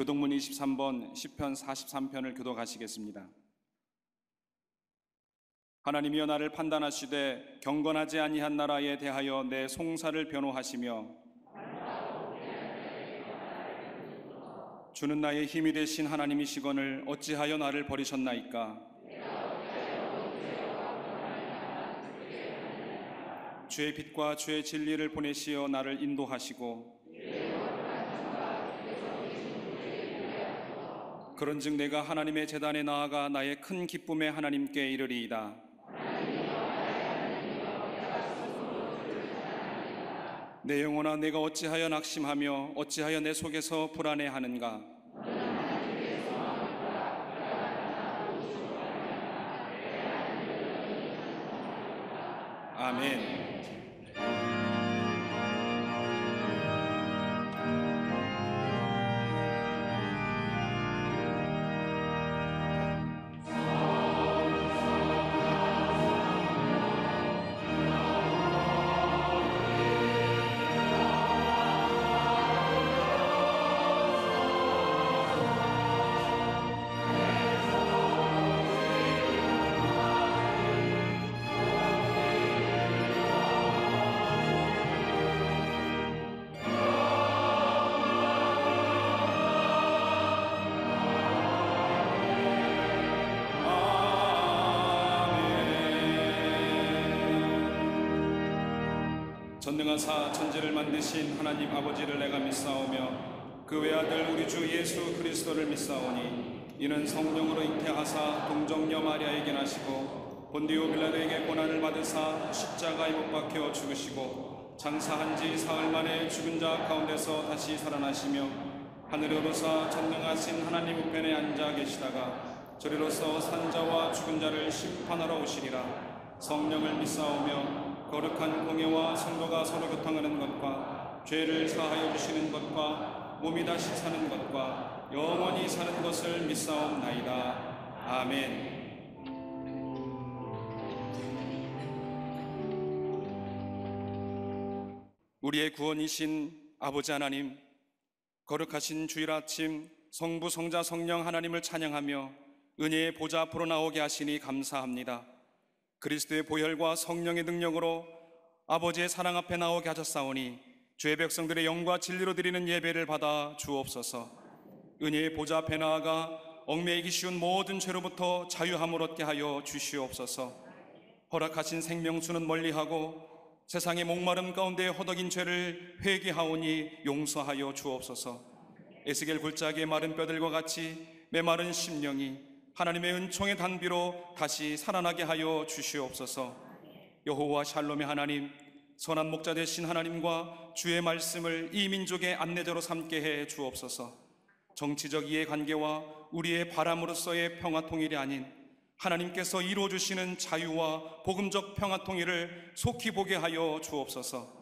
교동문 23번 시편 43편을 교독하시겠습니다. 하나님이여 나를 판단하시되 경건하지 아니한 나라에 대하여 내 송사를 변호하시며 주는 나의 힘이 되신 하나님이시거늘 어찌하여 나를 버리셨나이까. 주의 빛과 주의 진리를 보내시어 나를 인도하시고 그런즉 내가 하나님의 제단에 나아가 나의 큰 기쁨에 하나님께 이르리이다. 내 영혼아 내가 어찌하여 낙심하며 어찌하여 내 속에서 불안해하는가. 아멘. 전능하사 천지를 만드신 하나님 아버지를 내가 믿사오며 그 외아들 우리 주 예수 그리스도를 믿사오니 이는 성령으로 잉태하사 동정녀 마리아에게 나시고 본디오 빌라도에게 고난을 받으사 십자가에 못 박혀 죽으시고 장사한 지 사흘 만에 죽은 자 가운데서 다시 살아나시며 하늘에 오르사 전능하신 하나님 우편에 앉아 계시다가 저리로서 산자와 죽은 자를 심판하러 오시리라. 성령을 믿사오며 거룩한 공예와 성도가 서로 교통하는 것과 죄를 사하여 주시는 것과 몸이 다시 사는 것과 영원히 사는 것을 믿사옵나이다. 아멘. 우리의 구원이신 아버지 하나님, 거룩하신 주일 아침 성부 성자 성령 하나님을 찬양하며 은혜의 보좌 앞으로 나오게 하시니 감사합니다. 그리스도의 보혈과 성령의 능력으로 아버지의 사랑 앞에 나오게 하셨사오니 주의 백성들의 영과 진리로 드리는 예배를 받아 주옵소서. 은혜의 보좌 앞에 나아가 얽매이기 쉬운 모든 죄로부터 자유함을 얻게 하여 주시옵소서. 허락하신 생명수는 멀리하고 세상의 목마름 가운데 허덕인 죄를 회개하오니 용서하여 주옵소서. 에스겔 굴짜기의 마른 뼈들과 같이 메마른 심령이 하나님의 은총의 단비로 다시 살아나게 하여 주시옵소서. 여호와 샬롬의 하나님, 선한 목자 되신 하나님과 주의 말씀을 이 민족의 안내자로 삼게 해 주옵소서. 정치적 이해관계와 우리의 바람으로서의 평화통일이 아닌 하나님께서 이루어주시는 자유와 복음적 평화통일을 속히 보게 하여 주옵소서.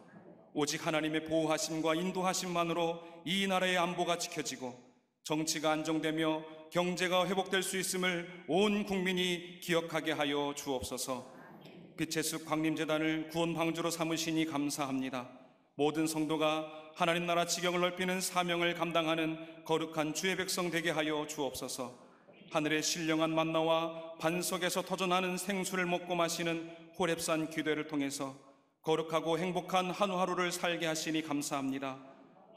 오직 하나님의 보호하심과 인도하심만으로 이 나라의 안보가 지켜지고 정치가 안정되며 경제가 회복될 수 있음을 온 국민이 기억하게 하여 주옵소서. 빛의 숲 광림재단을 구원 방주로 삼으시니 감사합니다. 모든 성도가 하나님 나라 지경을 넓히는 사명을 감당하는 거룩한 주의 백성 되게 하여 주옵소서. 하늘의 신령한 만나와 반석에서 터져나는 생수를 먹고 마시는 호렙산 기도회를 통해서 거룩하고 행복한 하루하루를 살게 하시니 감사합니다.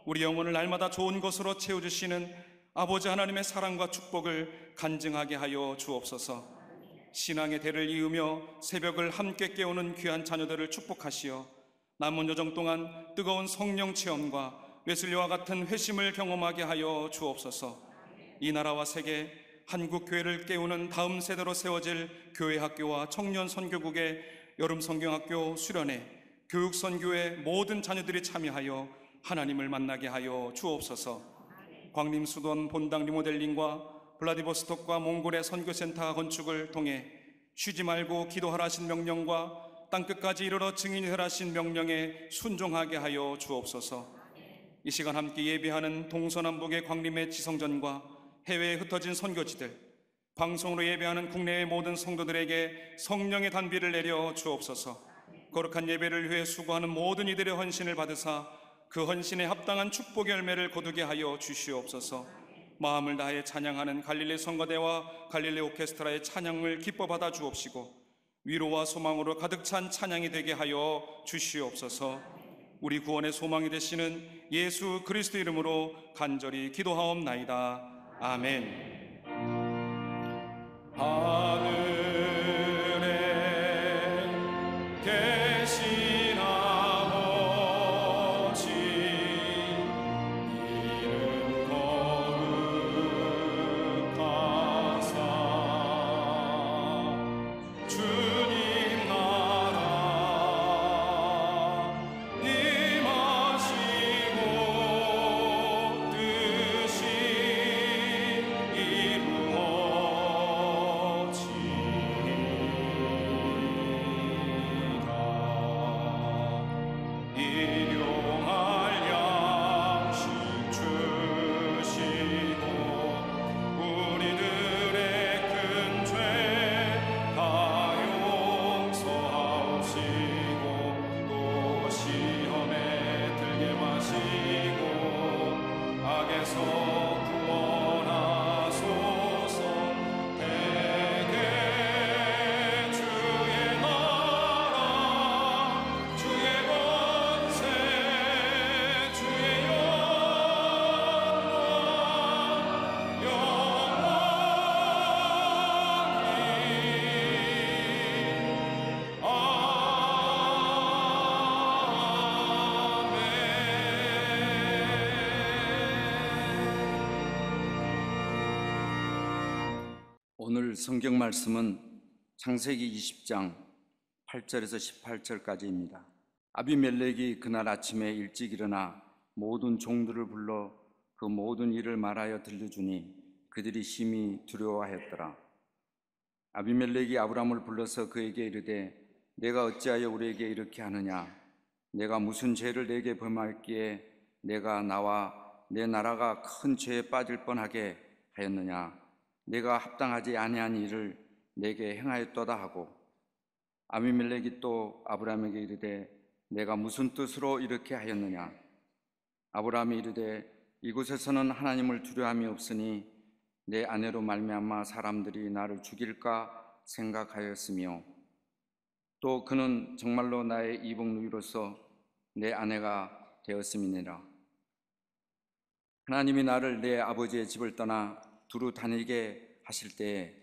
우리 영혼을 날마다 좋은 것으로 채워주시는 아버지 하나님의 사랑과 축복을 간증하게 하여 주옵소서. 신앙의 대를 이으며 새벽을 함께 깨우는 귀한 자녀들을 축복하시어 남은 여정 동안 뜨거운 성령 체험과 웨슬리와 같은 회심을 경험하게 하여 주옵소서. 이 나라와 세계 한국 교회를 깨우는 다음 세대로 세워질 교회 학교와 청년 선교국의 여름 성경학교 수련회, 교육 선교의 모든 자녀들이 참여하여 하나님을 만나게 하여 주옵소서. 광림 수도원 본당 리모델링과 블라디보스톡과 몽골의 선교센터 건축을 통해 쉬지 말고 기도하라 하신 명령과 땅끝까지 이르러 증인하라 하신 명령에 순종하게 하여 주옵소서. 이 시간 함께 예배하는 동서남북의 광림의 지성전과 해외에 흩어진 선교지들, 방송으로 예배하는 국내의 모든 성도들에게 성령의 단비를 내려 주옵소서. 거룩한 예배를 위해 수고하는 모든 이들의 헌신을 받으사 그 헌신에 합당한 축복의 열매를 거두게 하여 주시옵소서. 마음을 다해 찬양하는 갈릴리 성가대와 갈릴리 오케스트라의 찬양을 기뻐 받아 주옵시고 위로와 소망으로 가득 찬 찬양이 되게 하여 주시옵소서. 우리 구원의 소망이 되시는 예수 그리스도 이름으로 간절히 기도하옵나이다. 아멘. 하늘에 계신 아버지 이름 거룩하사 주님 나라 임하시고 뜻이 이루어지리라. 일용할 양식 주시고 우리들의 큰 죄 다 용서하옵시고 또 시험에 들게 마시고 악에서 구원하소서. 대개 주의 나라 주의 권세 주의 오늘 성경 말씀은 창세기 20장 8절에서 18절까지입니다. 아비멜렉이 그날 아침에 일찍 일어나 모든 종들을 불러 그 모든 일을 말하여 들려주니 그들이 심히 두려워하였더라. 아비멜렉이 아브람을 불러서 그에게 이르되 내가 어찌하여 우리에게 이렇게 하느냐? 내가 무슨 죄를 내게 범하였기에 내가 나와 내 나라가 큰 죄에 빠질 뻔하게 하였느냐? 내가 합당하지 아니한 일을 내게 행하였도다 하고 아비멜렉이 또 아브람에게 이르되 내가 무슨 뜻으로 이렇게 하였느냐? 아브람이 이르되 이곳에서는 하나님을 두려움이 없으니 내 아내로 말미암아 사람들이 나를 죽일까 생각하였으며 또 그는 정말로 나의 이복 누이로서 내 아내가 되었음이니라. 하나님이 나를 내 아버지의 집을 떠나 두루 다니게 하실 때에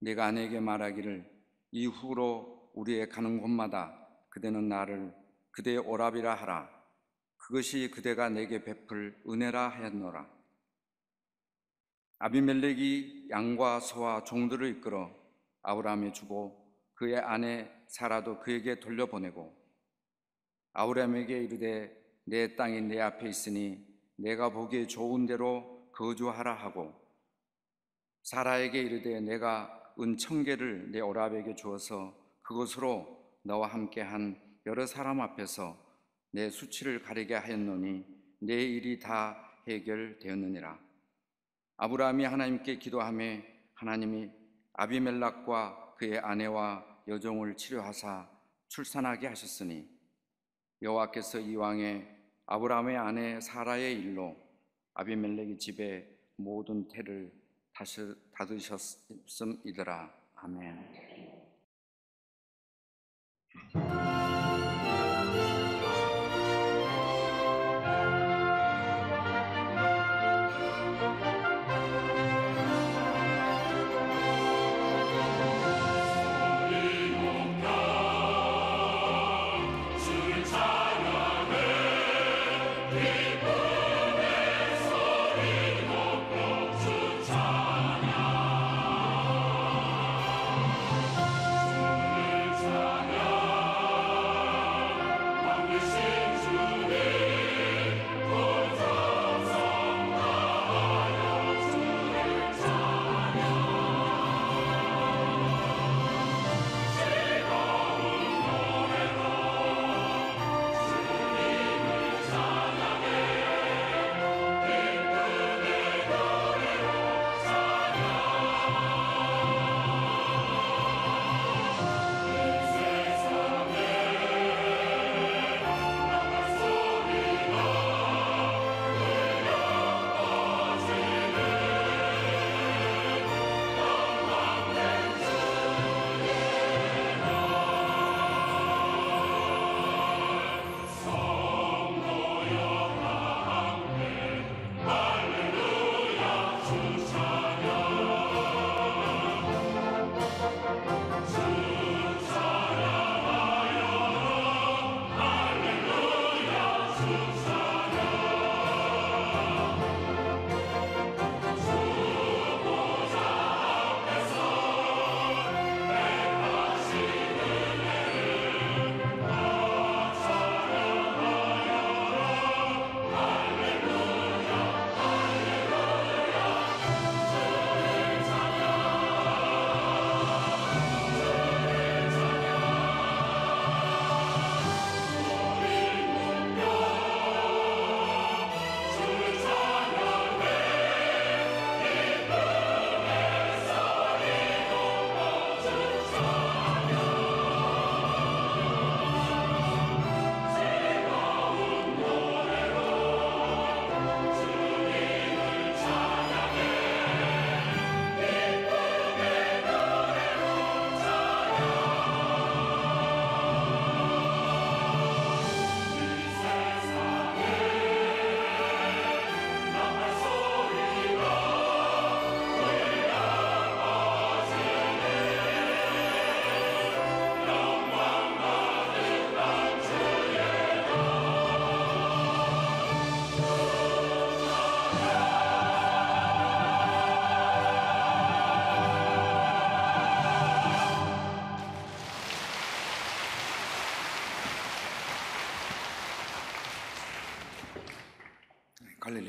내가 아내에게 말하기를 이후로 우리의 가는 곳마다 그대는 나를 그대의 오랍이라 하라. 그것이 그대가 내게 베풀 은혜라 하였노라. 아비멜렉이 양과 소와 종들을 이끌어 아브람에 주고 그의 아내 사라도 그에게 돌려보내고 아브람에게 이르되 내 땅이 내 앞에 있으니 내가 보기에 좋은 대로 거주하라 하고 사라에게 이르되 내가 은 1000개를 내 오랍에게 주어서 그것으로 너와 함께한 여러 사람 앞에서 내 수치를 가리게 하였노니 내 일이 다 해결되었느니라. 아브라함이 하나님께 기도하며 하나님이 아비멜렉과 그의 아내와 여종을 치료하사 출산하게 하셨으니 여호와께서 이왕에 아브라함의 아내 사라의 일로 아비멜렉의 집에 모든 태를 다시 닫으셨음이더라. 아멘.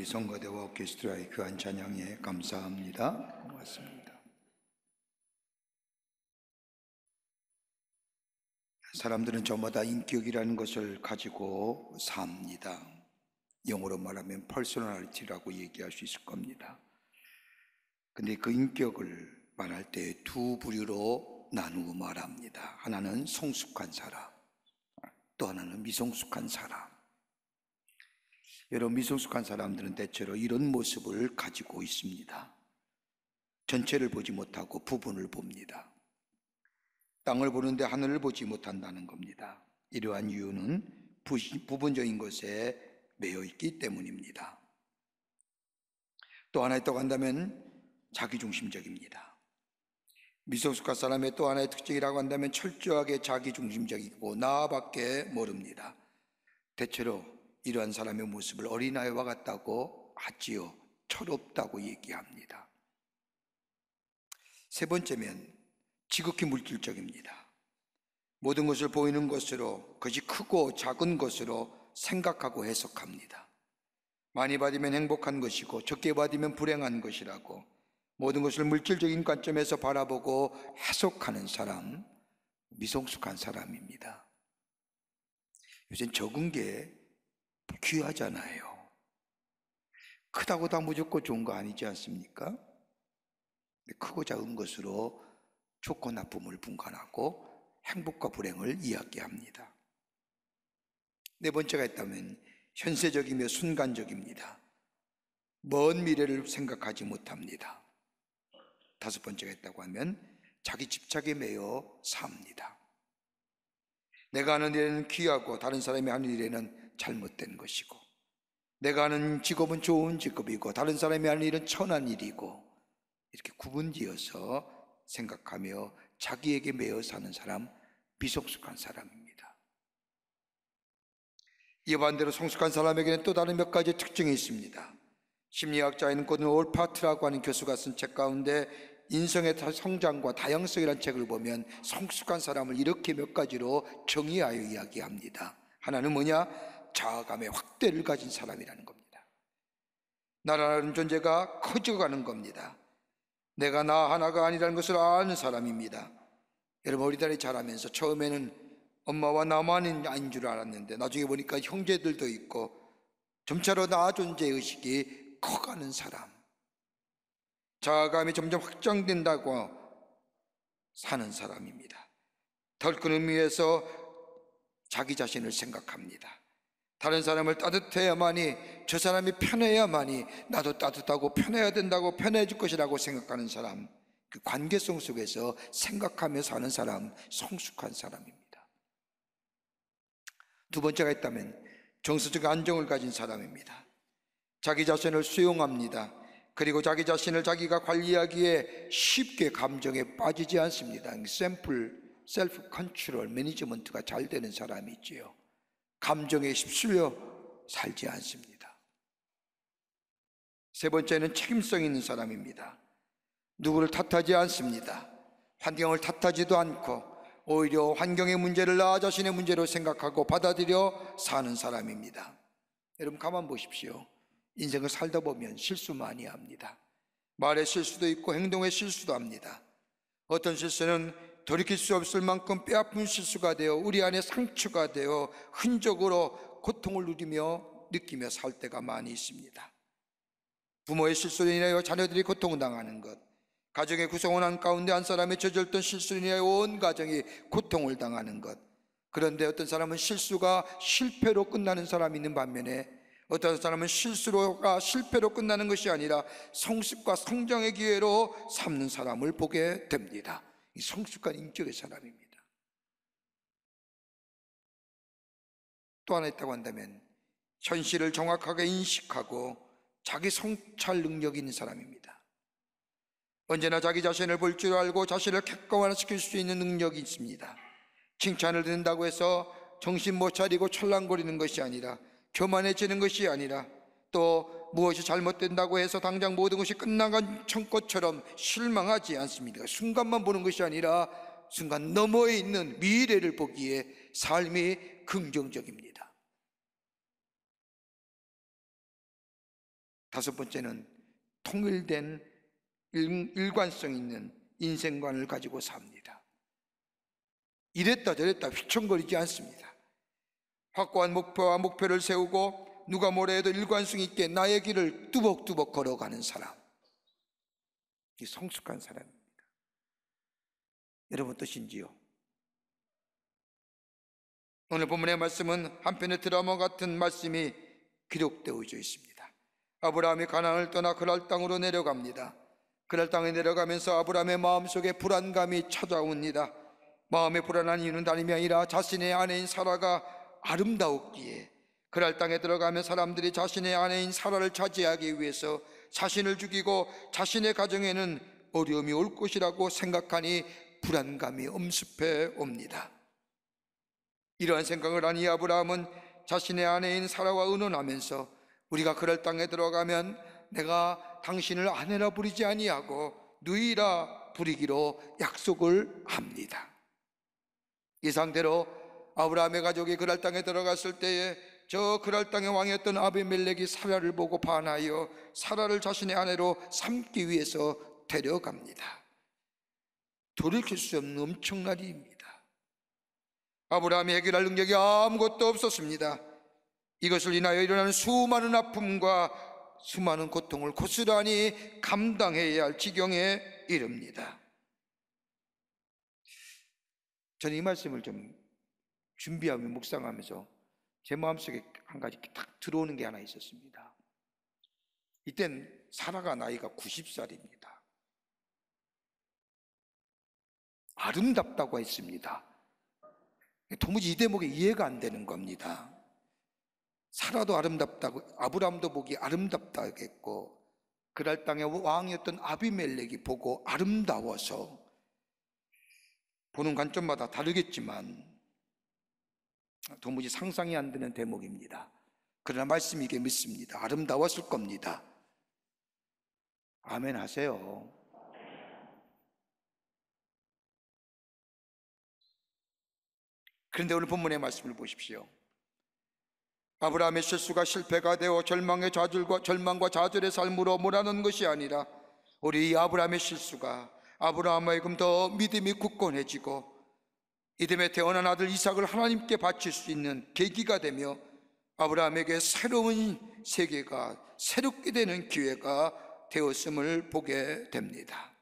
성가대와 오케스트라의 귀한 찬양에 감사합니다. 고맙습니다. 사람들은 저마다 인격이라는 것을 가지고 삽니다. 영어로 말하면 퍼스널리티라고 얘기할 수 있을 겁니다. 근데 그 인격을 말할 때 두 부류로 나누고 말합니다. 하나는 성숙한 사람, 또 하나는 미성숙한 사람. 여러분, 미성숙한 사람들은 대체로 이런 모습을 가지고 있습니다. 전체를 보지 못하고 부분을 봅니다. 땅을 보는데 하늘을 보지 못한다는 겁니다. 이러한 이유는 부분적인 것에 매여 있기 때문입니다. 또 하나 있다고 한다면 자기중심적입니다. 미성숙한 사람의 또 하나의 특징이라고 한다면 철저하게 자기중심적이고 나밖에 모릅니다. 대체로 이러한 사람의 모습을 어린아이와 같다고 하지요. 철없다고 얘기합니다. 세 번째면 지극히 물질적입니다. 모든 것을 보이는 것으로, 그것이 크고 작은 것으로 생각하고 해석합니다. 많이 받으면 행복한 것이고 적게 받으면 불행한 것이라고 모든 것을 물질적인 관점에서 바라보고 해석하는 사람, 미성숙한 사람입니다. 요즘 적은 게 귀하잖아요. 크다고 다 무조건 좋은 거 아니지 않습니까? 크고 작은 것으로 좋고 나쁨을 분간하고 행복과 불행을 이야기합니다. 네 번째가 있다면 현세적이며 순간적입니다. 먼 미래를 생각하지 못합니다. 다섯 번째가 있다고 하면 자기 집착에 매여 삽니다. 내가 하는 일에는 귀하고 다른 사람이 하는 일에는 잘못된 것이고, 내가 하는 직업은 좋은 직업이고 다른 사람이 하는 일은 천한 일이고, 이렇게 구분지어서 생각하며 자기에게 매여 사는 사람, 미성숙한 사람입니다. 이에 반대로 성숙한 사람에게는 또 다른 몇 가지 특징이 있습니다. 심리학자인 고든 올파트라고 하는 교수가 쓴 책 가운데 인성의 성장과 다양성이라는 책을 보면 성숙한 사람을 이렇게 몇 가지로 정의하여 이야기합니다. 하나는 뭐냐? 자아감의 확대를 가진 사람이라는 겁니다. 나라는 존재가 커져가는 겁니다. 내가 나 하나가 아니라는 것을 아는 사람입니다. 여러분, 어린아이 자라면서 처음에는 엄마와 나만이 아닌 줄 알았는데 나중에 보니까 형제들도 있고 점차로 나 존재의식이 커가는 사람, 자아감이 점점 확장된다고 사는 사람입니다. 덜 큰 의미에서 자기 자신을 생각합니다. 다른 사람을 따뜻해야만이, 저 사람이 편해야만이 나도 따뜻하고 편해야 된다고, 편해질 것이라고 생각하는 사람, 그 관계성 속에서 생각하며 사는 사람, 성숙한 사람입니다. 두 번째가 있다면 정서적 안정을 가진 사람입니다. 자기 자신을 수용합니다. 그리고 자기 자신을 자기가 관리하기에 쉽게 감정에 빠지지 않습니다. 셀프 컨트롤 매니지먼트가 잘 되는 사람이 있지요. 감정에 휩쓸려 살지 않습니다. 세 번째는 책임성 있는 사람입니다. 누구를 탓하지 않습니다. 환경을 탓하지도 않고 오히려 환경의 문제를 나 자신의 문제로 생각하고 받아들여 사는 사람입니다. 여러분, 가만 보십시오. 인생을 살다 보면 실수 많이 합니다. 말의 실수도 있고 행동의 실수도 합니다. 어떤 실수는 돌이킬 수 없을 만큼 뼈아픈 실수가 되어 우리 안에 상처가 되어 흔적으로 고통을 느끼며 살 때가 많이 있습니다. 부모의 실수로 인하여 자녀들이 고통을 당하는 것, 가정의 구성원 가운데 한 사람이 저질렀던 실수로 인하여 온 가정이 고통을 당하는 것. 그런데 어떤 사람은 실수가 실패로 끝나는 사람이 있는 반면에 어떤 사람은 실패로 끝나는 것이 아니라 성숙과 성장의 기회로 삼는 사람을 보게 됩니다. 이 성숙한 인격의 사람입니다. 또 하나 있다고 한다면 현실을 정확하게 인식하고 자기 성찰 능력이 있는 사람입니다. 언제나 자기 자신을 볼 줄 알고 자신을 객관화시킬 수 있는 능력이 있습니다. 칭찬을 듣는다고 해서 정신 못 차리고 철랑거리는 것이 아니라, 교만해지는 것이 아니라, 또 무엇이 잘못된다고 해서 당장 모든 것이 끝나간 것처럼 실망하지 않습니다. 순간만 보는 것이 아니라 순간 너머에 있는 미래를 보기에 삶이 긍정적입니다. 다섯 번째는 통일된 일관성 있는 인생관을 가지고 삽니다. 이랬다 저랬다 휘청거리지 않습니다. 확고한 목표와 목표를 세우고 누가 뭐라 해도 일관성 있게 나의 길을 뚜벅뚜벅 걸어가는 사람, 이 성숙한 사람입니다. 여러분 뜻인지요? 오늘 본문의 말씀은 한편의 드라마 같은 말씀이 기록되어 있습니다. 아브라함이 가나안을 떠나 그랄 땅으로 내려갑니다. 그랄 땅에 내려가면서 아브라함의 마음속에 불안감이 찾아옵니다. 마음에 불안한 이유는 다름이 아니라 자신의 아내인 사라가 아름다웠기에 그랄 땅에 들어가면 사람들이 자신의 아내인 사라를 차지하기 위해서 자신을 죽이고 자신의 가정에는 어려움이 올 것이라고 생각하니 불안감이 엄습해 옵니다. 이러한 생각을 한 이 아브라함은 자신의 아내인 사라와 의논하면서 우리가 그랄 땅에 들어가면 내가 당신을 아내라 부르지 아니하고 누이라 부르기로 약속을 합니다. 이 상태로 아브라함의 가족이 그랄 땅에 들어갔을 때에 저 그랄 땅의 왕이었던 아비멜렉이 사라를 보고 반하여 사라를 자신의 아내로 삼기 위해서 데려갑니다. 돌이킬 수 없는 엄청난 일입니다. 아브라함이 해결할 능력이 아무것도 없었습니다. 이것을 인하여 일어나는 수많은 아픔과 수많은 고통을 고스란히 감당해야 할 지경에 이릅니다. 저는 이 말씀을 좀 준비하며 묵상하면서 제 마음속에 한 가지 딱 들어오는 게 하나 있었습니다. 이땐 사라가 나이가 90살입니다. 아름답다고 했습니다. 도무지 이 대목이 이해가 안 되는 겁니다. 사라도 아름답다고, 아브라함도 보기 아름답다고 했고 그랄 땅의 왕이었던 아비멜렉이 보고 아름다워서, 보는 관점마다 다르겠지만 도무지 상상이 안 되는 대목입니다. 그러나 말씀이 이게 믿습니다. 아름다웠을 겁니다. 아멘 하세요. 그런데 오늘 본문의 말씀을 보십시오. 아브라함의 실수가 실패가 되어 절망과 좌절의 삶으로 몰아넣은 것이 아니라 우리 이 아브라함의 실수가 아브라함에게끔 더 믿음이 굳건해지고 이듬해 태어난 아들 이삭을 하나님께 바칠 수 있는 계기가 되며 아브라함에게 새로운 세계가 새롭게 되는 기회가 되었음을 보게 됩니다.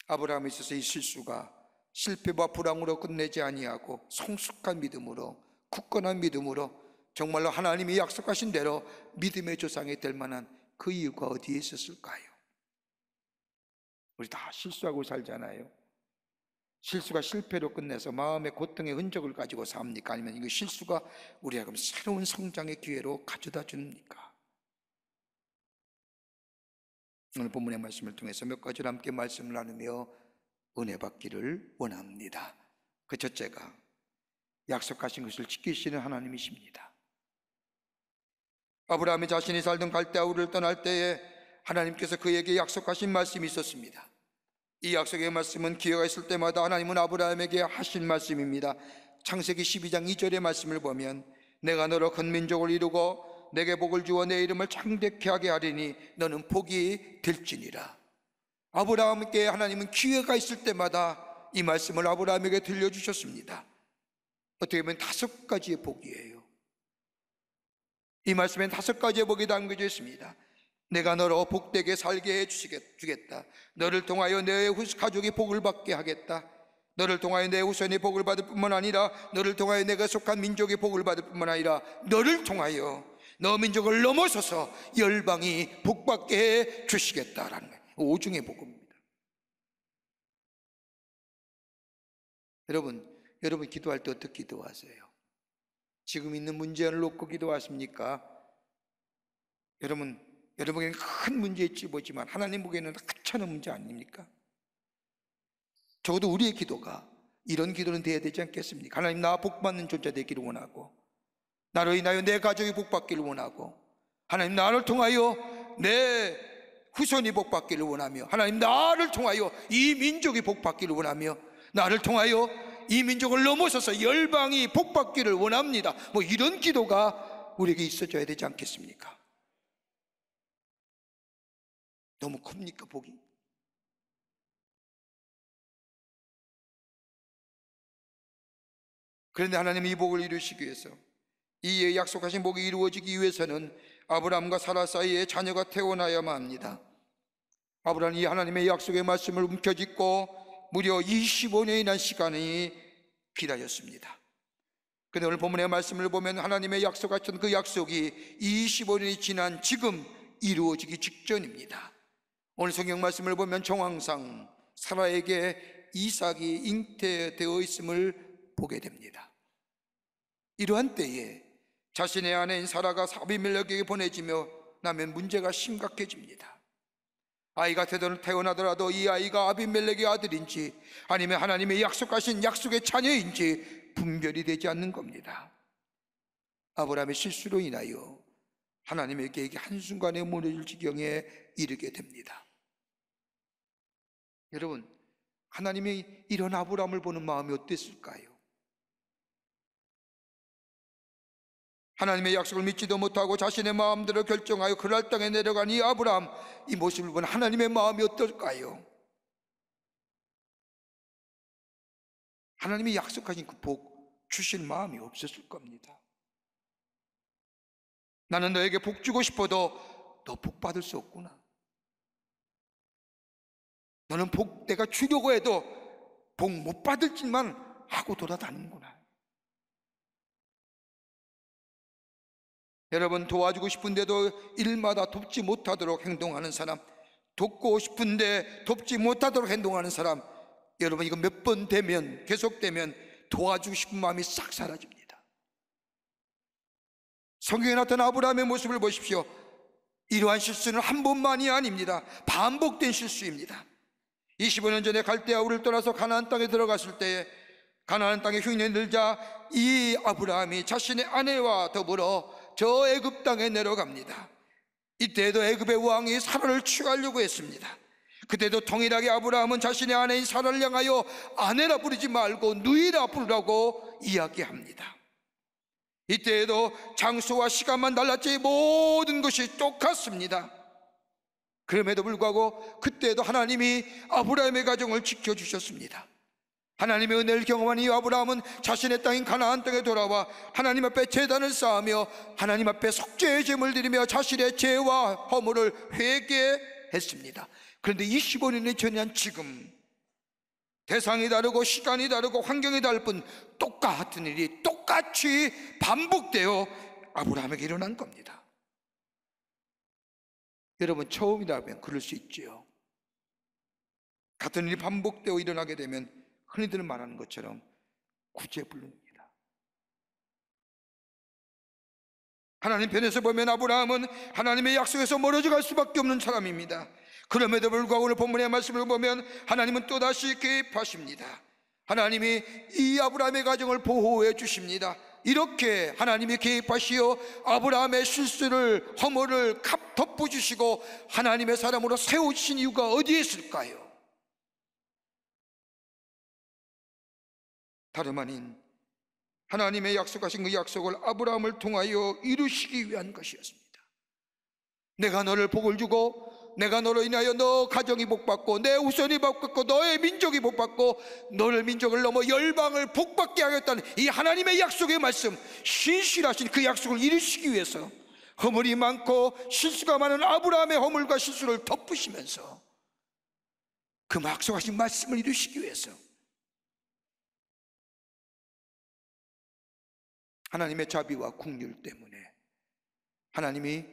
아브라함에 있어서 이 실수가 실패와 불황으로 끝내지 아니하고 성숙한 믿음으로, 굳건한 믿음으로 정말로 하나님이 약속하신 대로 믿음의 조상이 될 만한 그 이유가 어디에 있었을까요? 우리 다 실수하고 살잖아요. 실수가 실패로 끝내서 마음의 고통의 흔적을 가지고 삽니까? 아니면 이거 실수가 우리에게 새로운 성장의 기회로 가져다 줍니까? 오늘 본문의 말씀을 통해서 몇 가지를 함께 말씀을 나누며 은혜 받기를 원합니다. 그 첫째가 약속하신 것을 지키시는 하나님이십니다. 아브라함이 자신이 살던 갈대아 우르를 떠날 때에 하나님께서 그에게 약속하신 말씀이 있었습니다. 이 약속의 말씀은 기회가 있을 때마다 하나님은 아브라함에게 하신 말씀입니다. 창세기 12장 2절의 말씀을 보면 내가 너로 큰 민족을 이루고 내게 복을 주어 내 이름을 창대케 하게 하리니 너는 복이 될지니라. 아브라함께 하나님은 기회가 있을 때마다 이 말씀을 아브라함에게 들려주셨습니다. 어떻게 보면 5가지의 복이에요. 이 말씀엔 5가지의 복이 담겨져 있습니다. 내가 너로 복되게 살게 해주겠다. 너를 통하여 내 가족이 복을 받게 하겠다. 너를 통하여 내 후손이 복을 받을 뿐만 아니라 너를 통하여 내가 속한 민족이 복을 받을 뿐만 아니라 너를 통하여 너 민족을 넘어서서 열방이 복받게 해 주시겠다라는 거예요. 5중의 복입니다. 여러분 기도할 때 어떻게 기도하세요? 지금 있는 문제를 놓고 기도하십니까? 여러분에게는 큰 문제일지 보지만 하나님 보기에는 하찮은 문제 아닙니까? 적어도 우리의 기도가 이런 기도는 돼야 되지 않겠습니까? 하나님, 나 복받는 존재 되기를 원하고 나로 인하여 내 가족이 복받기를 원하고 하나님, 나를 통하여 내 후손이 복받기를 원하며 하나님, 나를 통하여 이 민족이 복받기를 원하며 나를 통하여 이 민족을 넘어서서 열방이 복받기를 원합니다. 이런 기도가 우리에게 있어져야 되지 않겠습니까? 너무 큽니까 복이? 그런데 하나님이 이 복을 이루시기 위해서, 이 약속하신 복이 이루어지기 위해서는 아브라함과 사라 사이에 자녀가 태어나야만 합니다. 아브라함이 이 하나님의 약속의 말씀을 움켜쥐고 무려 25년이라는 시간이 기다렸습니다. 그런데 오늘 본문의 말씀을 보면 하나님의 약속하신 그 약속이 25년이 지난 지금 이루어지기 직전입니다. 오늘 성경 말씀을 보면 정황상 사라에게 이삭이 잉태되어 있음을 보게 됩니다. 이러한 때에 자신의 아내인 사라가 아비멜렉에게 보내지며 나면 문제가 심각해집니다. 아이가 태어나더라도 이 아이가 아비멜렉의 아들인지 아니면 하나님의 약속하신 약속의 자녀인지 분별이 되지 않는 겁니다. 아브라함의 실수로 인하여 하나님의 계획이 한순간에 무너질 지경에 이르게 됩니다. 여러분, 하나님이 이런 아브라함을 보는 마음이 어땠을까요? 하나님의 약속을 믿지도 못하고 자신의 마음대로 결정하여 그랄 땅에 내려간 이 아브라함, 이 모습을 보는 하나님의 마음이 어떨까요? 하나님이 약속하신 그 복 주실 마음이 없었을 겁니다. 나는 너에게 복 주고 싶어도 너 복 받을 수 없구나. 너는 복 내가 주려고 해도 복 못 받을 짓만 하고 돌아다니는구나. 여러분, 도와주고 싶은데도 일마다 돕지 못하도록 행동하는 사람, 돕고 싶은데 돕지 못하도록 행동하는 사람, 여러분 이거 몇 번 되면, 계속되면 도와주고 싶은 마음이 싹 사라집니다. 성경에 나타난 아브라함의 모습을 보십시오. 이러한 실수는 한 번만이 아닙니다. 반복된 실수입니다. 25년 전에 갈대아 우를 떠나서 가나안 땅에 들어갔을 때에 가나안 땅에 흉년이 들자 이 아브라함이 자신의 아내와 더불어 저 애굽 땅에 내려갑니다. 이때에도 애굽의 왕이 사라를 취하려고 했습니다. 그때도 동일하게 아브라함은 자신의 아내인 사라를 향하여 아내라 부르지 말고 누이라 부르라고 이야기합니다. 이때에도 장소와 시간만 달랐지 모든 것이 똑같습니다. 그럼에도 불구하고 그때도 하나님이 아브라함의 가정을 지켜주셨습니다. 하나님의 은혜를 경험한 이 아브라함은 자신의 땅인 가나안 땅에 돌아와 하나님 앞에 제단을 쌓으며 하나님 앞에 속죄의 제물을 드리며 자신의 죄와 허물을 회개했습니다. 그런데 25년이 지난 지금 대상이 다르고 시간이 다르고 환경이 다를 뿐 똑같은 일이 똑같이 반복되어 아브라함에게 일어난 겁니다. 여러분, 처음이라면 그럴 수 있지요. 같은 일이 반복되어 일어나게 되면 흔히들 말하는 것처럼 구제불능입니다. 하나님 편에서 보면 아브라함은 하나님의 약속에서 멀어져 갈 수밖에 없는 사람입니다. 그럼에도 불구하고 오늘 본문의 말씀을 보면 하나님은 또다시 개입하십니다. 하나님이 이 아브라함의 가정을 보호해 주십니다. 이렇게 하나님이 개입하시어 아브라함의 실수를, 허물을 덮어주시고 하나님의 사람으로 세우신 이유가 어디에 있을까요? 다름 아닌 하나님의 약속하신 그 약속을 아브라함을 통하여 이루시기 위한 것이었습니다. 내가 너를 복을 주고 내가 너로 인하여 너 가정이 복받고 내 후손이 복받고 너의 민족이 복받고 너를 민족을 넘어 열방을 복받게 하겠다는 이 하나님의 약속의 말씀, 신실하신 그 약속을 이루시기 위해서 허물이 많고 실수가 많은 아브라함의 허물과 실수를 덮으시면서 그 약속하신 말씀을 이루시기 위해서 하나님의 자비와 긍휼 때문에 하나님이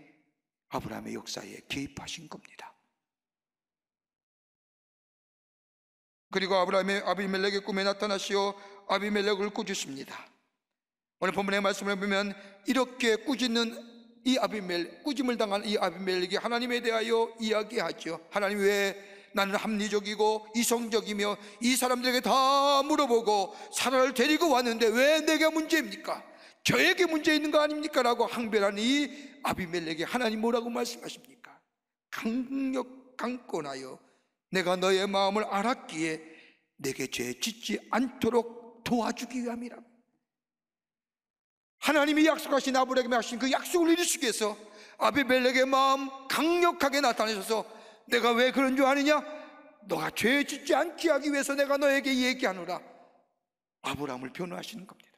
아브라함의 역사에 개입하신 겁니다. 그리고 아브라함의 아비멜렉의 꿈에 나타나시어 아비멜렉을 꾸짖습니다. 오늘 본문의 말씀을 보면 이렇게 꾸짖는 이 꾸짐을 당한 이 아비멜렉이 하나님에 대하여 이야기하죠. 하나님, 왜 나는 합리적이고 이성적이며 이 사람들에게 다 물어보고 사라를 데리고 왔는데 왜 내가 문제입니까? 저에게 문제 있는 거 아닙니까? 라고 항변한 이 아비멜렉이 하나님 뭐라고 말씀하십니까? 강권하여 내가 너의 마음을 알았기에 내게 죄 짓지 않도록 도와주기 위함이라. 하나님이 약속하신 아브라함에게 하신 그 약속을 이루시기 위해서 아비멜렉의 마음 강력하게 나타내셔서 내가 왜 그런 줄 아느냐? 너가 죄 짓지 않게 하기 위해서 내가 너에게 얘기하노라. 아브라함을 변호하시는 겁니다.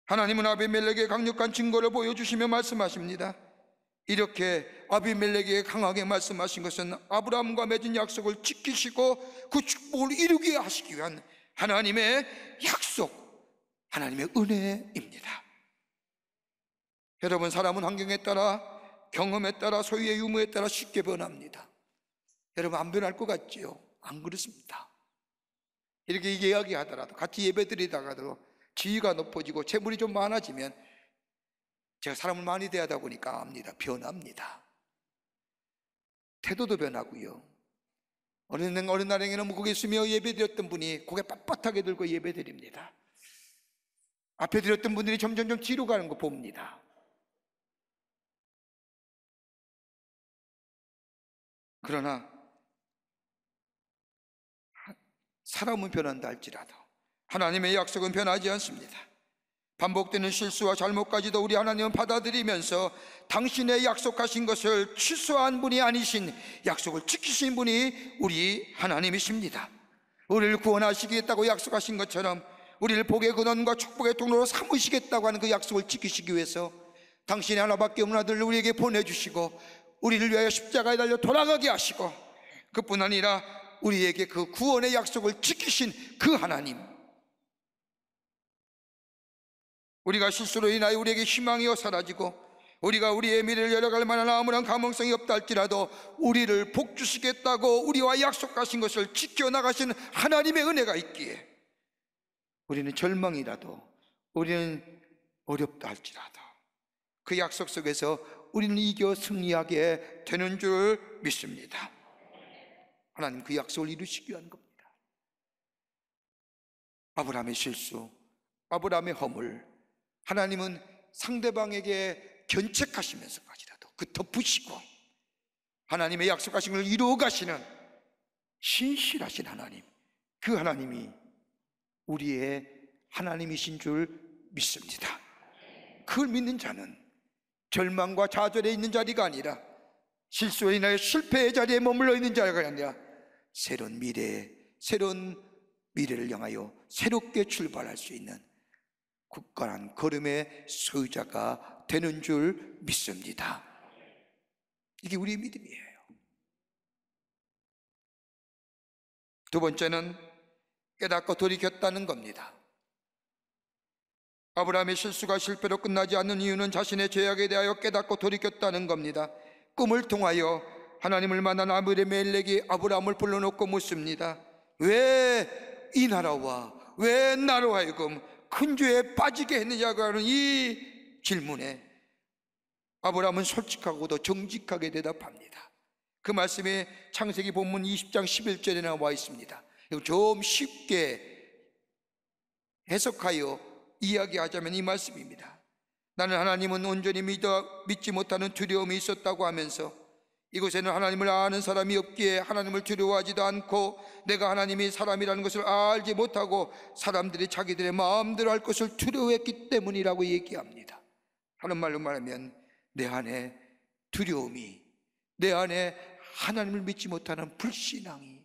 하나님은 아비멜렉에게 강력한 증거를 보여주시며 말씀하십니다. 이렇게 아비멜렉에게 강하게 말씀하신 것은 아브라함과 맺은 약속을 지키시고 그 축복을 이루게 하시기 위한 하나님의 약속, 하나님의 은혜입니다. 여러분, 사람은 환경에 따라, 경험에 따라, 소유의 유무에 따라 쉽게 변합니다. 여러분, 안 변할 것 같지요? 안 그렇습니다. 이렇게 이야기하더라도, 같이 예배드리다가도 지위가 높아지고 재물이 좀 많아지면, 제가 사람을 많이 대하다 보니까 압니다. 변합니다. 태도도 변하고요. 어느 날에는 거기 있으며 예배드렸던 분이 고개 빳빳하게 들고 예배드립니다. 앞에 드렸던 분들이 점점 뒤로 가는 거 봅니다. 그러나 사람은 변한다 할지라도 하나님의 약속은 변하지 않습니다. 반복되는 실수와 잘못까지도 우리 하나님은 받아들이면서 당신의 약속하신 것을 취소한 분이 아니신, 약속을 지키신 분이 우리 하나님이십니다. 우리를 구원하시겠다고 약속하신 것처럼 우리를 복의 근원과 축복의 통로로 삼으시겠다고 하는 그 약속을 지키시기 위해서 당신의 하나밖에 없는 아들을 우리에게 보내주시고 우리를 위하여 십자가에 달려 돌아가게 하시고, 그뿐 아니라 우리에게 그 구원의 약속을 지키신 그 하나님, 우리가 실수로 인하여 우리에게 희망이 사라지고 우리가 우리의 미래를 열어갈 만한 아무런 가능성이 없다 할지라도 우리를 복주시겠다고 우리와 약속하신 것을 지켜나가신 하나님의 은혜가 있기에 우리는 절망이라도, 우리는 어렵다 할지라도 그 약속 속에서 우리는 이겨 승리하게 되는 줄 믿습니다. 하나님 그 약속을 이루시기 위한 겁니다. 아브라함의 실수, 아브라함의 허물, 하나님은 상대방에게 견책하시면서까지라도 그 덮으시고 하나님의 약속하신 걸 이루어 가시는 신실하신 하나님, 그 하나님이 우리의 하나님이신 줄 믿습니다. 그걸 믿는 자는 절망과 좌절에 있는 자리가 아니라, 실수로 인하여 실패의 자리에 머물러 있는 자리가 아니라 새로운 미래를 향하여 새롭게 출발할 수 있는 굳건한 걸음의 소유자가 되는 줄 믿습니다. 이게 우리의 믿음이에요. 두 번째는 깨닫고 돌이켰다는 겁니다. 아브라함의 실수가 실패로 끝나지 않는 이유는 자신의 죄악에 대하여 깨닫고 돌이켰다는 겁니다. 꿈을 통하여 하나님을 만난 아비멜렉이 아브라함을 불러놓고 묻습니다. 왜 이 나라와 왜 나로 하여금 큰 죄에 빠지게 했느냐고 하는 이 질문에 아브라함은 솔직하고도 정직하게 대답합니다. 그 말씀이 창세기 본문 20장 11절에 나와 있습니다. 좀 쉽게 해석하여 이야기하자면 이 말씀입니다. 나는 하나님은 온전히 믿지 못하는 두려움이 있었다고 하면서 이곳에는 하나님을 아는 사람이 없기에 하나님을 두려워하지도 않고 내가 하나님이 사람이라는 것을 알지 못하고 사람들이 자기들의 마음대로 할 것을 두려워했기 때문이라고 얘기합니다. 하는 말로 말하면 내 안에 두려움이, 내 안에 하나님을 믿지 못하는 불신앙이,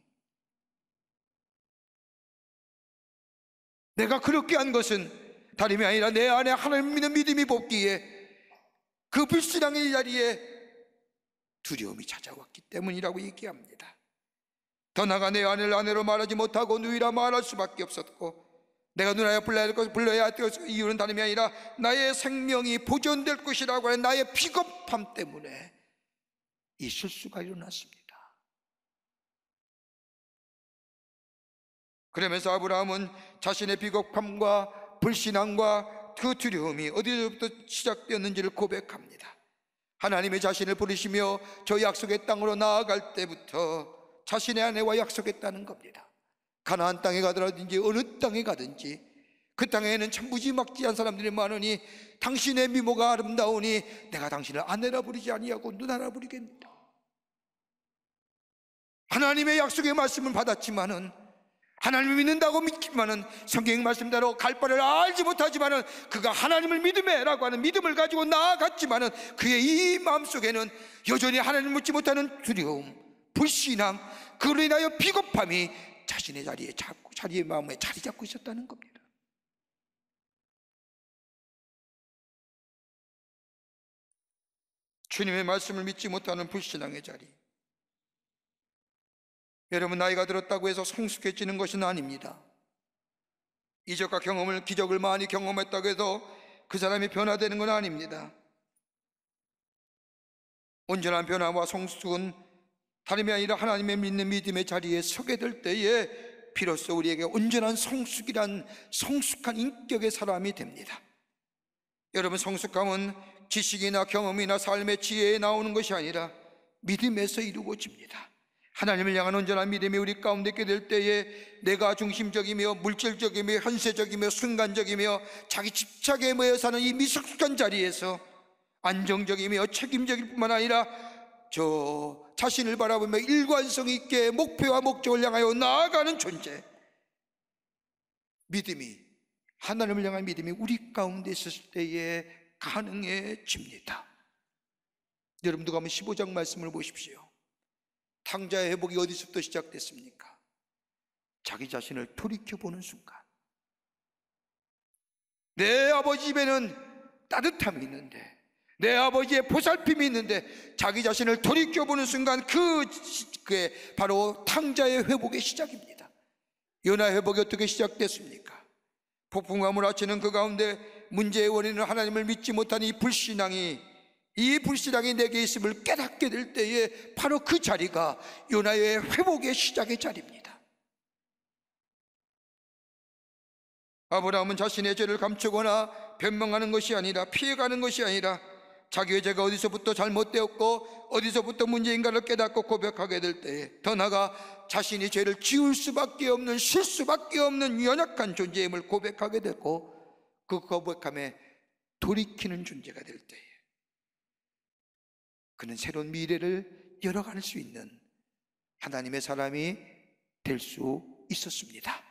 내가 그렇게 한 것은 다름이 아니라 내 안에 하나님 믿는 믿음이 복기에 그 불신앙의 자리에 두려움이 찾아왔기 때문이라고 얘기합니다. 더 나아가 내 아내를 아내로 말하지 못하고 누이라 말할 수밖에 없었고, 내가 누나야 불러야 할 이유는 다름이 아니라 나의 생명이 보존될 것이라고 하는 나의 비겁함 때문에 이 실수가 일어났습니다. 그러면서 아브라함은 자신의 비겁함과 불신앙과 그 두려움이 어디서부터 시작되었는지를 고백합니다. 하나님이 자신을 부르시며 저 약속의 땅으로 나아갈 때부터 자신의 아내와 약속했다는 겁니다. 가나안 땅에 가더라든지 어느 땅에 가든지 그 땅에는 참 무지막지한 사람들이 많으니 당신의 미모가 아름다우니 내가 당신을 아내라 부르지 아니하고 누나라 부르겠다. 하나님의 약속의 말씀을 받았지만은 하나님을 믿는다고 믿지만은 성경 말씀대로 갈 바를 알지 못하지만은 그가 하나님을 믿음에라고 하는 믿음을 가지고 나아갔지만은 그의 이 마음속에는 여전히 하나님을 믿지 못하는 두려움, 불신앙, 그로 인하여 비겁함이 자신의 자리의 마음에 자리 잡고 있었다는 겁니다. 주님의 말씀을 믿지 못하는 불신앙의 자리. 여러분, 나이가 들었다고 해서 성숙해지는 것은 아닙니다. 이적과 기적을 많이 경험했다고 해서 그 사람이 변화되는 건 아닙니다. 온전한 변화와 성숙은 다름이 아니라 하나님의 믿는 믿음의 자리에 서게 될 때에 비로소 우리에게 온전한 성숙한 인격의 사람이 됩니다. 여러분, 성숙함은 지식이나 경험이나 삶의 지혜에 나오는 것이 아니라 믿음에서 이루어집니다. 하나님을 향한 온전한 믿음이 우리 가운데 있게 될 때에 내가 중심적이며 물질적이며 현세적이며 순간적이며 자기 집착에 모여 사는 이 미숙한 자리에서 안정적이며 책임적일 뿐만 아니라 저 자신을 바라보며 일관성 있게 목표와 목적을 향하여 나아가는 존재, 믿음이, 하나님을 향한 믿음이 우리 가운데 있었을 때에 가능해집니다. 여러분도 가면 15장 말씀을 보십시오. 탕자의 회복이 어디서부터 시작됐습니까? 자기 자신을 돌이켜보는 순간. 내 아버지 집에는 따뜻함이 있는데, 내 아버지의 보살핌이 있는데 자기 자신을 돌이켜보는 순간 그게 바로 탕자의 회복의 시작입니다. 요나의 회복이 어떻게 시작됐습니까? 폭풍과 몰아치는 그 가운데 문제의 원인은 하나님을 믿지 못한 이 불신앙이 내게 있음을 깨닫게 될 때에 바로 그 자리가 요나의 회복의 시작의 자리입니다. 아브라함은 자신의 죄를 감추거나 변명하는 것이 아니라, 피해가는 것이 아니라 자기의 죄가 어디서부터 잘못되었고 어디서부터 문제인가를 깨닫고 고백하게 될 때에 더 나아가 자신이 죄를 지을 수밖에 없는, 쉴 수밖에 없는 연약한 존재임을 고백하게 되고 그 고백함에 돌이키는 존재가 될 때에 그는 새로운 미래를 열어갈 수 있는 하나님의 사람이 될 수 있었습니다.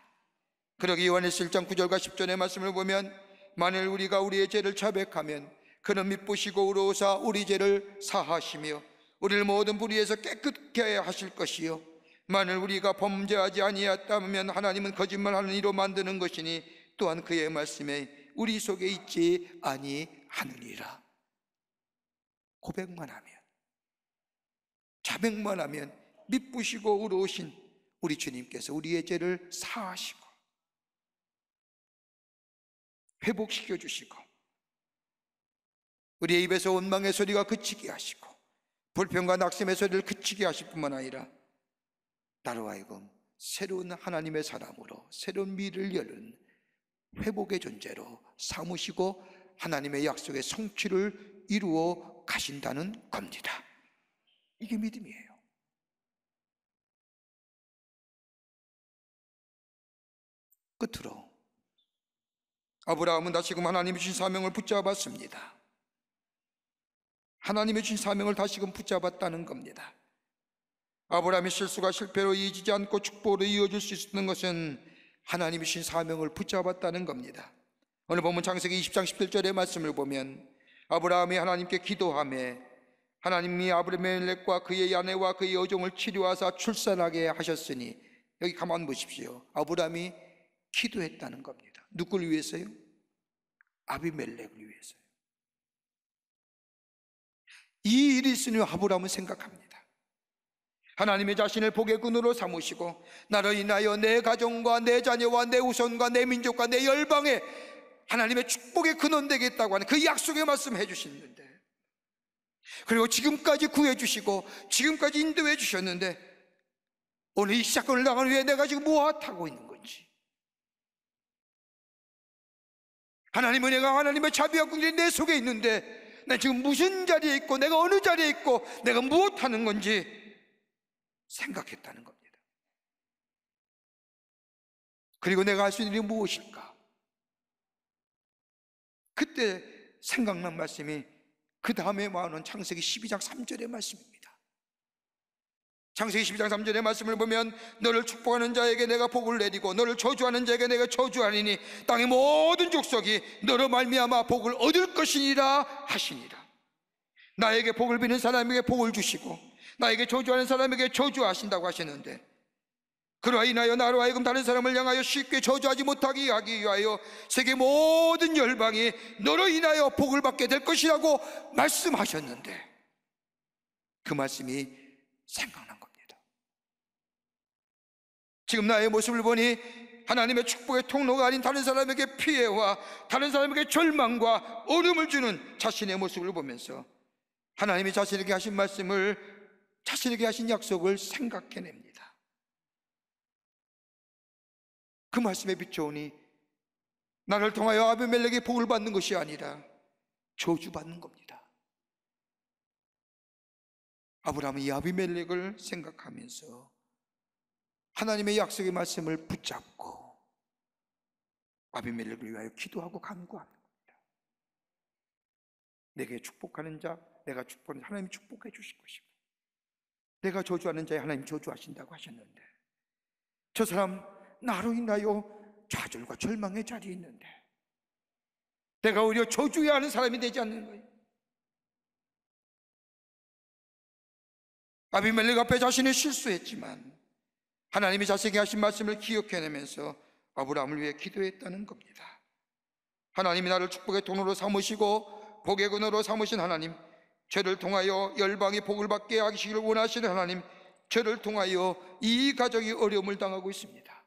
그러기 요한일서 1장 9절과 10절의 말씀을 보면 만일 우리가 우리의 죄를 자백하면 그는 미쁘시고 의로우사 우리 죄를 사하시며 우리를 모든 불의에서 깨끗게 하실 것이요 만일 우리가 범죄하지 아니하였다면 하나님은 거짓말하는 이로 만드는 것이니 또한 그의 말씀에 우리 속에 있지 아니하느니라. 고백만 하면, 자백만 하면 미쁘시고 의로우신 우리 주님께서 우리의 죄를 사하시고 회복시켜 주시고 우리의 입에서 원망의 소리가 그치게 하시고 불평과 낙심의 소리를 그치게 하실 뿐만 아니라 나로 하여금 새로운 하나님의 사람으로 새로운 미래를 여는 회복의 존재로 삼으시고 하나님의 약속의 성취를 이루어 가신다는 겁니다. 이게 믿음이에요. 끝으로 아브라함은 다시금 하나님이 주신 사명을 붙잡았습니다. 하나님이 주신 사명을 다시금 붙잡았다는 겁니다. 아브라함의 실수가 실패로 이어지지 않고 축복으로 이어질 수 있는 것은 하나님이 주신 사명을 붙잡았다는 겁니다. 오늘 본문 창세기 20장 17절의 말씀을 보면 아브라함이 하나님께 기도하며 하나님이 아브라멜렉과 그의 아내와 그의 여종을 치료하사 출산하게 하셨으니, 여기 가만 보십시오. 아브라함이 기도했다는 겁니다. 누구를 위해서요? 아비멜렉을 위해서요. 이 일이 있으니 아브라함은 생각합니다. 하나님의 자신을 복의 근으로 삼으시고 나로 인하여 내 가정과 내 자녀와 내 후손과 내 민족과 내 열방에 하나님의 축복의 근원 되겠다고 하는 그 약속의 말씀 해주시는데, 그리고 지금까지 구해주시고 지금까지 인도해 주셨는데 오늘 이 사건을 당한 후에 내가 지금 무엇하고 있는 건지, 하나님의 은혜가 하나님의 자비와 긍휼이 내 속에 있는데 난 지금 무슨 자리에 있고 내가 어느 자리에 있고 내가 무엇하는 건지 생각했다는 겁니다. 그리고 내가 할 수 있는 일이 무엇일까? 그때 생각난 말씀이 그 다음에 나오는 창세기 12장 3절의 말씀입니다. 창세기 12장 3절의 말씀을 보면 너를 축복하는 자에게 내가 복을 내리고 너를 저주하는 자에게 내가 저주하리니 땅의 모든 족속이 너로 말미암아 복을 얻을 것이니라 하시니라. 나에게 복을 비는 사람에게 복을 주시고 나에게 저주하는 사람에게 저주하신다고 하셨는데, 그러하 인하여 나로 하여금 다른 사람을 향하여 쉽게 저주하지 못하게 하기 위하여 세계 모든 열방이 너로 인하여 복을 받게 될 것이라고 말씀하셨는데, 그 말씀이 생각난 겁니다. 지금 나의 모습을 보니 하나님의 축복의 통로가 아닌 다른 사람에게 피해와 다른 사람에게 절망과 어려움을 주는 자신의 모습을 보면서 하나님이 자신에게 하신 말씀을, 자신에게 하신 약속을 생각해냅니다. 그 말씀에 비춰오니 나를 통하여 아비멜렉이 복을 받는 것이 아니라 저주받는 겁니다. 아브라함은 이 아비멜렉을 생각하면서 하나님의 약속의 말씀을 붙잡고 아비멜렉을 위하여 기도하고 간구하는 겁니다. 내게 축복하는 자, 내가 축복하는 하나님 축복해 주실 것이고, 내가 저주하는 자에 하나님 저주하신다고 하셨는데, 저 사람 나로 인하여 좌절과 절망의 자리에 있는데 내가 오히려 저주해야 하는 사람이 되지 않는 거예요. 아비멜렉 앞에 자신이 실수했지만 하나님이 자신에게 하신 말씀을 기억해내면서 아브라함을 위해 기도했다는 겁니다. 하나님이 나를 축복의 통로로 삼으시고 복의 근원으로 삼으신 하나님, 저를 통하여 열방이 복을 받게 하시기를 원하시는 하나님, 저를 통하여 이 가정이 어려움을 당하고 있습니다.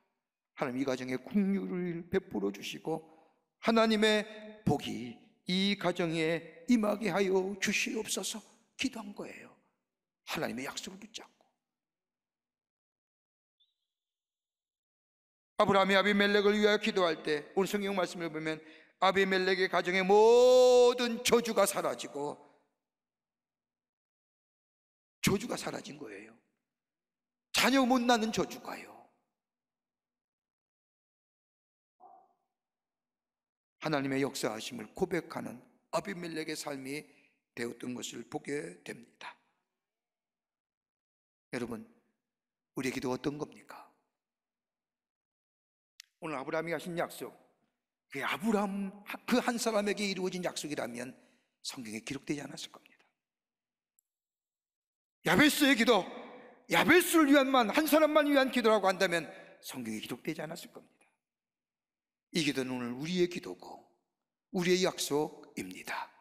하나님, 이 가정에 긍휼을 베풀어 주시고 하나님의 복이 이 가정에 임하게 하여 주시옵소서 기도한 거예요. 하나님의 약속을 붙잡고. 아브라함이 아비멜렉을 위하여 기도할 때 오늘 성경 말씀을 보면 아비멜렉의 가정의 모든 저주가 사라지고 저주가 사라진 거예요. 자녀 못 낳는 저주가요. 하나님의 역사하심을 고백하는 아비멜렉의 삶이 되었던 것을 보게 됩니다. 여러분, 우리의 기도 어떤 겁니까? 오늘 아브라함이 하신 약속, 그 아브라함 그 한 사람에게 이루어진 약속이라면 성경에 기록되지 않았을 겁니다. 야베스의 기도, 야베스를 위한만, 한 사람만 위한 기도라고 한다면 성경에 기록되지 않았을 겁니다. 이 기도는 오늘 우리의 기도고 우리의 약속입니다.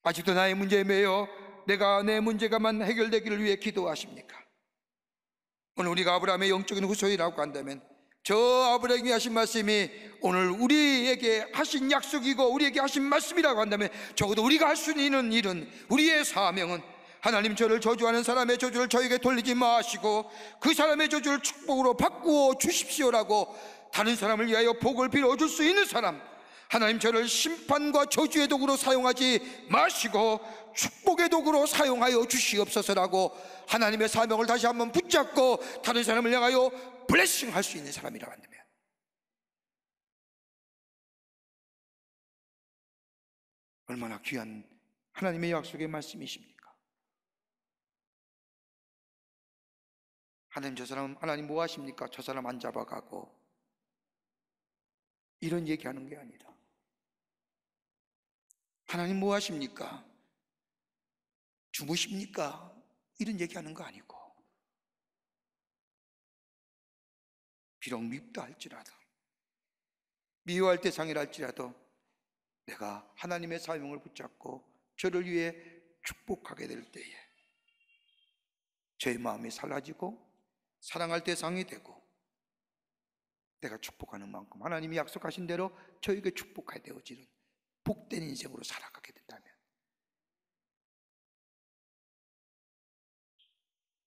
아직도 나의 문제에 매여 내가 내 문제가만 해결되기를 위해 기도하십니까? 오늘 우리가 아브라함의 영적인 후손이라고 한다면 저 아브라함이 하신 말씀이 오늘 우리에게 하신 약속이고 우리에게 하신 말씀이라고 한다면 적어도 우리가 할 수 있는 일은, 우리의 사명은 하나님, 저를 저주하는 사람의 저주를 저에게 돌리지 마시고 그 사람의 저주를 축복으로 바꾸어 주십시오라고 다른 사람을 위하여 복을 빌어줄 수 있는 사람, 하나님, 저를 심판과 저주의 도구로 사용하지 마시고 축복의 도구로 사용하여 주시옵소서라고 하나님의 사명을 다시 한번 붙잡고 다른 사람을 향하여 블레싱 할 수 있는 사람이라고 한다면, 얼마나 귀한 하나님의 약속의 말씀이십니까? 하나님, 저 사람 하나님 뭐 하십니까? 저 사람 안 잡아가고, 이런 얘기하는 게 아니라 하나님 뭐 하십니까? 주무십니까? 이런 얘기하는 거 아니고, 비록 밉다 할지라도, 미워할 대상이라 할지라도 내가 하나님의 사명을 붙잡고 저를 위해 축복하게 될 때에 저의 마음이 살라지고 사랑할 대상이 되고 내가 축복하는 만큼 하나님이 약속하신 대로 저에게 축복하게 되어지는 복된 인생으로 살아가게 된다면,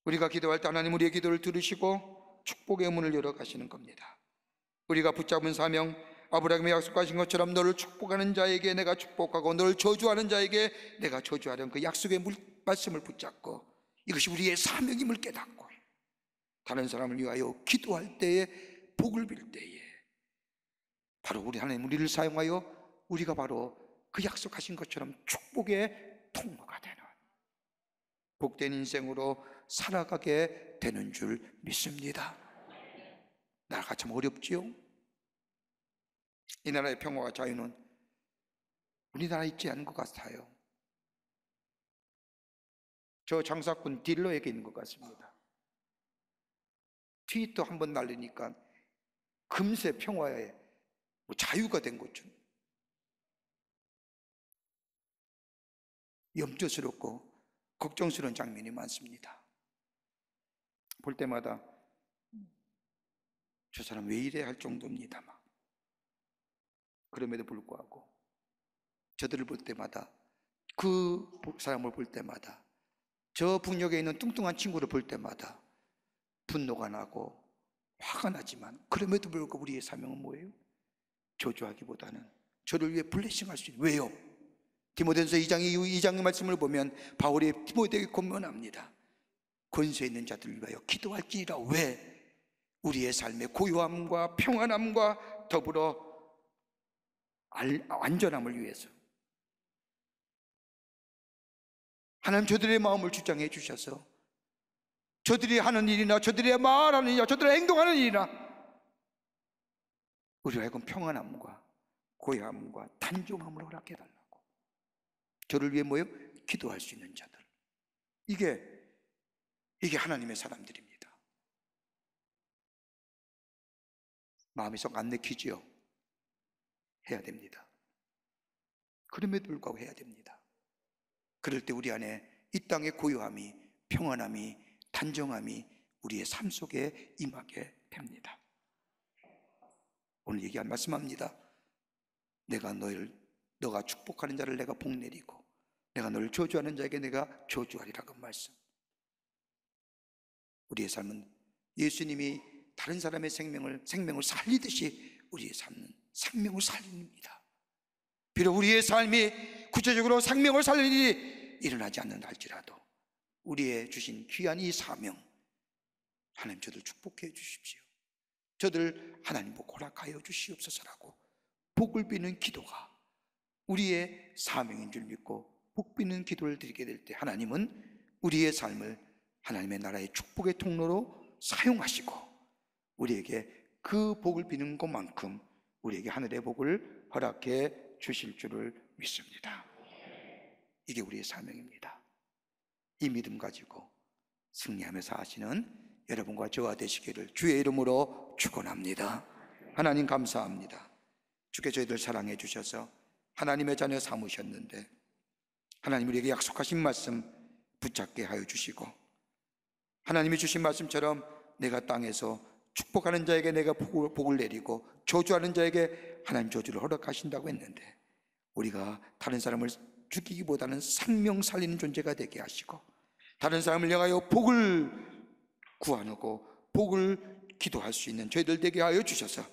우리가 기도할 때 하나님 우리의 기도를 들으시고 축복의 문을 열어 가시는 겁니다. 우리가 붙잡은 사명, 아브라함이 약속하신 것처럼 너를 축복하는 자에게 내가 축복하고 너를 저주하는 자에게 내가 저주하는 그 약속의 말씀을 붙잡고 이것이 우리의 사명임을 깨닫고 다른 사람을 위하여 기도할 때에, 복을 빌 때에 바로 우리 하나님 우리를 사용하여 우리가 바로 그 약속하신 것처럼 축복의 통로가 되는 복된 인생으로 살아가게 되는 줄 믿습니다. 나라가 참 어렵지요? 이 나라의 평화와 자유는 우리나라에 있지 않은 것 같아요. 저 장사꾼 딜러에게 있는 것 같습니다. 트위터 한번 날리니까 금세 평화에 자유가 된 것처럼 염려스럽고 걱정스러운 장면이 많습니다. 볼 때마다 저 사람 왜 이래 할 정도입니다. 막. 그럼에도 불구하고 저들을 볼 때마다, 그 사람을 볼 때마다, 저 북녘에 있는 뚱뚱한 친구를 볼 때마다 분노가 나고 화가 나지만, 그럼에도 불구하고 우리의 사명은 뭐예요? 저주하기보다는 저를 위해 블레싱할 수 있는. 왜요? 디모데전서 2장의 말씀을 보면 바울이 디모데에게 권면합니다. 권세 있는 자들을 위하여 기도할지니라. 왜? 우리의 삶의 고요함과 평안함과 더불어 안전함을 위해서. 하나님 저들의 마음을 주장해 주셔서 저들이 하는 일이나 저들이 말하는 일이나 저들이 행동하는 일이나 우리가 하여금 평안함과 고요함과 단정함을 허락해 달라고. 저를 위해 뭐예요? 기도할 수 있는 자들. 이게 하나님의 사람들입니다. 마음이 썩 안 내키지요? 해야 됩니다. 그럼에도 불구하고 해야 됩니다. 그럴 때 우리 안에 이 땅의 고요함이, 평안함이, 단정함이 우리의 삶 속에 임하게 됩니다. 오늘 얘기한 말씀합니다. 너가 축복하는 자를 내가 복내리고 내가 너를 저주하는 자에게 내가 저주하리라고 말씀. 우리의 삶은 예수님이 다른 사람의 생명을 살리듯이 우리의 삶은 생명을 살립니다. 비록 우리의 삶이 구체적으로 생명을 살리는 일이 일어나지 않는다 할지라도 우리의 주신 귀한 이 사명, 하나님 저들 축복해 주십시오. 저들 하나님 보고 허락하여 주시옵소서라고 복을 비는 기도가 우리의 사명인 줄 믿고 복 비는 기도를 드리게 될 때 하나님은 우리의 삶을 하나님의 나라의 축복의 통로로 사용하시고 우리에게 그 복을 비는 것만큼 우리에게 하늘의 복을 허락해 주실 줄을 믿습니다. 이게 우리의 사명입니다. 이 믿음 가지고 승리하면서 하시는 여러분과 저와 되시기를 주의 이름으로 축원합니다. 하나님 감사합니다. 주께 저희들 사랑해 주셔서 하나님의 자녀 삼으셨는데 하나님 우리에게 약속하신 말씀 붙잡게 하여 주시고 하나님이 주신 말씀처럼 내가 땅에서 축복하는 자에게 내가 복을 내리고 저주하는 자에게 하나님 저주를 허락하신다고 했는데 우리가 다른 사람을 죽이기보다는 생명 살리는 존재가 되게 하시고 다른 사람을 향하여 복을 구하고 복을 기도할 수 있는 저희들 되게 하여 주셔서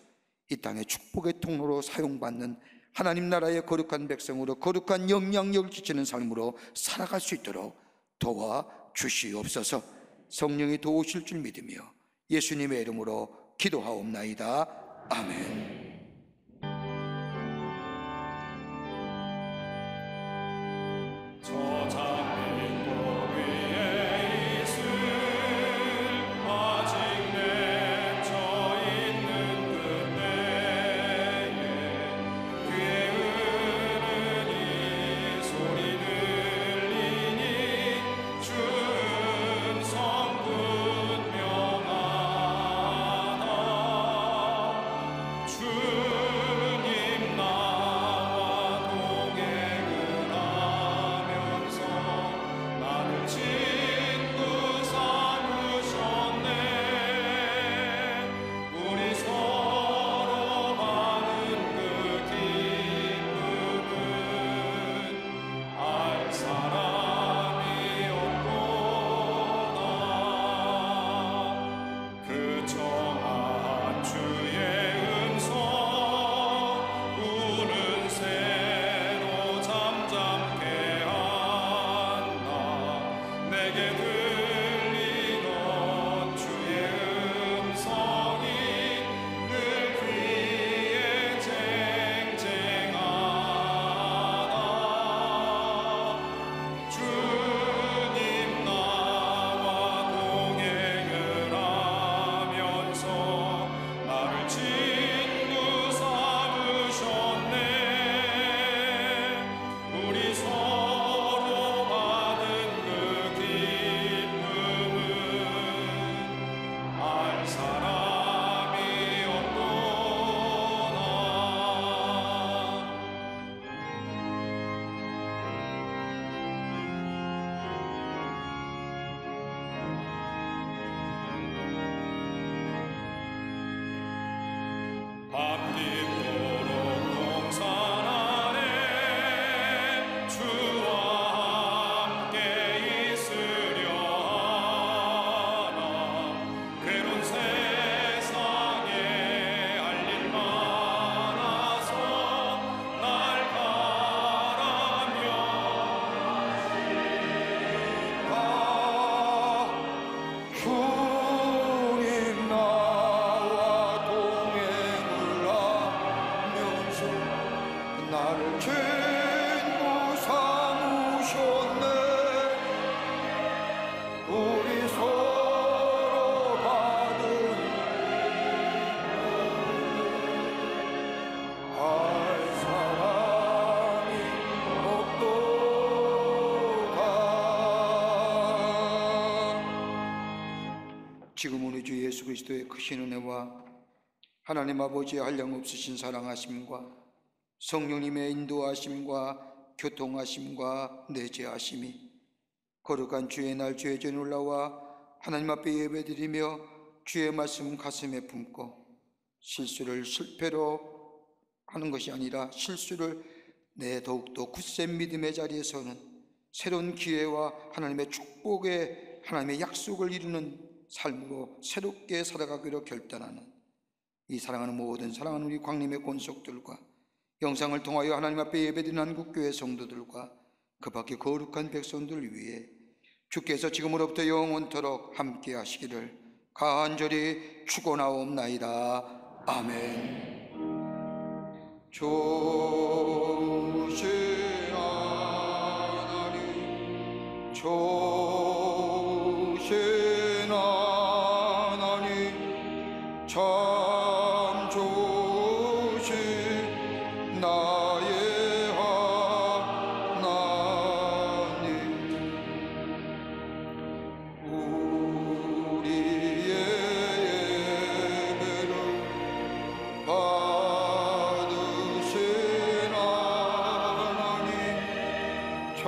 이 땅의 축복의 통로로 사용받는 하나님 나라의 거룩한 백성으로 거룩한 영향력을 끼치는 삶으로 살아갈 수 있도록 도와 주시옵소서. 성령이 도우실 줄 믿으며 예수님의 이름으로 기도하옵나이다. 아멘. 지금 우리 주 예수 그리스도의 크신 은혜와 하나님 아버지의 한량없으신 사랑하심과 성령님의 인도하심과 교통하심과 내재하심이 거룩한 주의 날 주의 전에 올라와 하나님 앞에 예배드리며 주의 말씀 가슴에 품고 실수를 실패로 하는 것이 아니라 실수를 내 더욱더 굳센 믿음의 자리에서는 새로운 기회와 하나님의 축복의 하나님의 약속을 이루는 삶으로 새롭게 살아가기로 결단하는 이 사랑하는 모든 사랑하는 우리 광림의 권속들과 영상을 통하여 하나님 앞에 예배드리는 한국교회 성도들과 그 밖에 거룩한 백성들 위해 주께서 지금으로부터 영원토록 함께 하시기를 간절히 축원하옵나이다. 아멘. 좋으신 하나님, 좋으신 하나님, 참 좋으신 나의 하나님, 우리의 예배를 받으신 하나님, 참